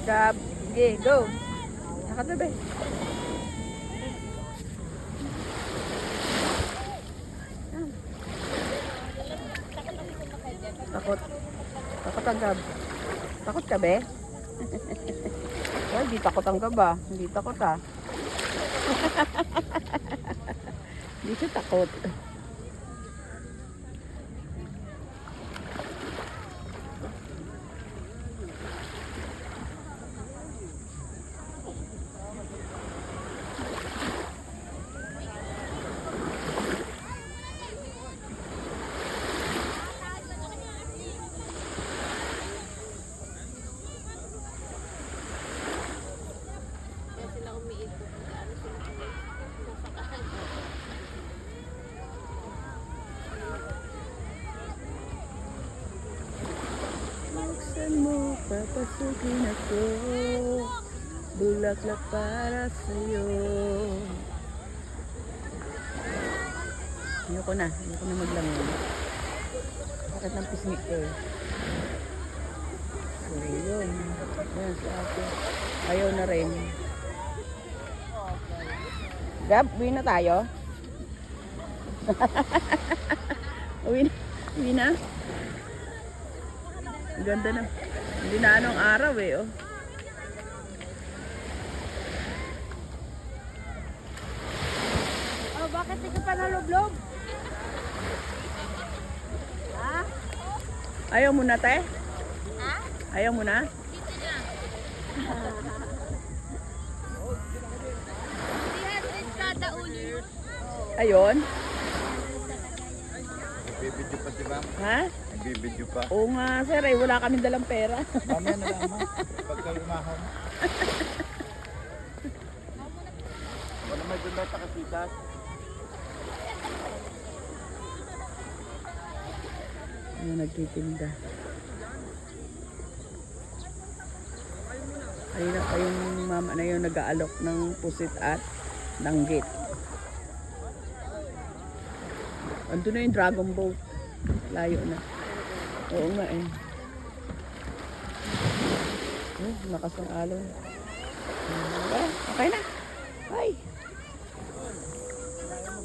Gab. Sige, go. Nakatabi. Takot. Takot ang Gab. Takot ka, be? Well, di takot ang Gab, ah. Hindi takot, ah. Hindi siya takot. Buksan mo, papasukin ako. Bulaklak para sa'yo. Ayoko na maglangon. Bakit ng pisngi ko eh. So yun. Ayan sa akin. Ayaw na rin. Gab, uwi na tayo. Uwi na. Ang ganda na. Hindi na anong araw eh, oh. Oh, bakit hindi ka pa nalublob? Ha? Ayaw mo na, te? Ha? Ayaw mo na? Dito na. 300 kada ulo. Ayun? Bibidyo pa diba? Ha? Bibidyo pa. Oo nga, sir. Eh, wala kaming dalang pera. Mamaya na lang, ma. Pagka lumahon. Wala may doon na takasitas. Ayun, nagtitinda. Ayun na pa yung mama na yun nag-aalok ng pusit at langgit. Andun na yung dragon boat. Layo na. Oo nga eh. Lakas ng alon. Okay na.